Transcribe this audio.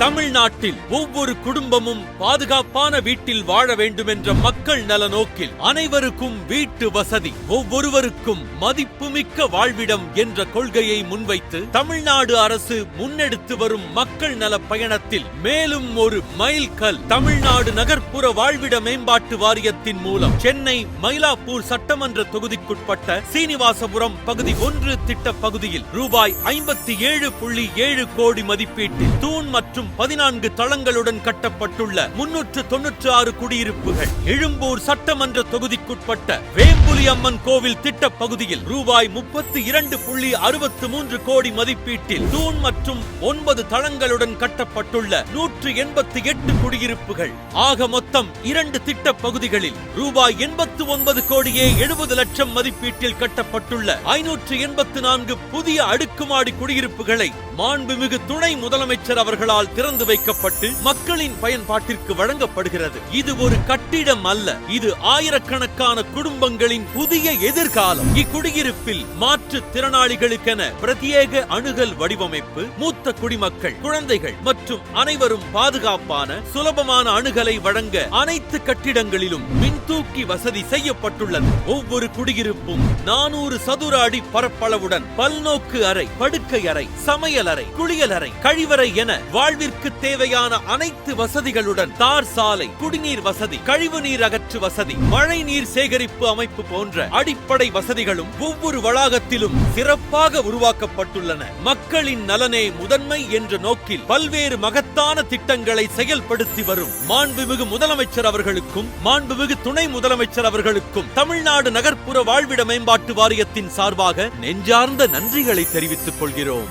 தமிழ்நாட்டில் ஒவ்வொரு குடும்பமும் பாதுகாப்பான வீட்டில் வாழ வேண்டும் என்ற மக்கள் நல நோக்கில் அனைவருக்கும் வீட்டு வசதி, ஒவ்வொருவருக்கும் மதிப்புமிக்க வாழ்விடம் என்ற கொள்கையை முன்வைத்து தமிழ்நாடு அரசு முன்னெடுத்து வரும் மக்கள் நல பயணத்தில் மேலும் ஒரு மைல்கல் தமிழ்நாடு நகர்ப்புற வாழ்விட மேம்பாட்டு வாரியத்தின் மூலம் சென்னை மயிலாப்பூர் சட்டமன்ற தொகுதிக்குட்பட்ட சீனிவாசபுரம் பகுதி 1 திட்ட பகுதியில் ரூபாய் 57.7 கோடி மதிப்பீட்டில் தூண் மற்றும் 14 தளங்களுடன் கட்டப்பட்டுள்ள 396 குடியிருப்புகள். எழும்பூர் சட்டமன்ற தொகுதிக்குட்பட்ட வேம்புலி அம்மன் கோவில் திட்ட பகுதியில் ரூபாய் 32.63 கோடி மதிப்பீட்டில் தூண் மற்றும் 9 தளங்களுடன் கட்டப்பட்டுள்ள 188 குடியிருப்புகள். ஆக மொத்தம் 2 திட்ட பகுதிகளில் ரூபாய் 89 கோடியே 70 லட்சம் மதிப்பீட்டில் கட்டப்பட்டுள்ள 584 புதிய அடுக்குமாடி குடியிருப்புகளை மாண்புமிகு துணை முதலமைச்சர் அவர்களால் திறந்து வைக்கப்பட்டு மக்களின் பயன்பாட்டிற்கு வழங்கப்படுகிறது. இது ஒரு கட்டிடம் அல்ல, இது ஆயிரக்கணக்கான குடும்பங்களின் புதிய எதிர்காலம். இக்குடியிருப்பில் மாற்றுத் திறனாளிகளுக்கென பிரத்யேக அணுகல் வடிவமைப்பு, மூத்த குடிமக்கள், குழந்தைகள் மற்றும் அனைவரும் பாதுகாப்பான சுலபமான அணுகலை வழங்க அனைத்து கட்டிடங்களிலும் மின்தூக்கி வசதி செய்யப்பட்டுள்ளது. ஒவ்வொரு குடியிருப்பும் 400 சதுர அடி பரப்பளவுடன் பல்நோக்கு அறை, படுக்கை அறை, சமையல் அறை, குளியலறை, கழிவறை என வாழ்விற்கு தேவையான அனைத்து வசதிகளுடன் தார் சாலை, குடிநீர் வசதி, கழிவுநீர் அகற்று வசதி, மழை நீர் சேகரிப்பு அமைப்பு போன்ற அடிப்படை வசதிகளும் ஒவ்வொரு வளாகத்திலும் சிறப்பாக உருவாக்கப்பட்டுள்ளன. மக்களின் நலனே முதன்மை என்ற நோக்கில் பல்வேறு மகத்தான திட்டங்களை செயல்படுத்தி வரும் மாண்புமிகு முதலமைச்சர் அவர்களுக்கும் மாண்புமிகு துணை முதலமைச்சர் அவர்களுக்கும் தமிழ்நாடு நகர்ப்புற வாழ்விட மேம்பாட்டு வாரியத்தின் சார்பாக நெஞ்சார்ந்த நன்றிகளை தெரிவித்துக் கொள்கிறோம்.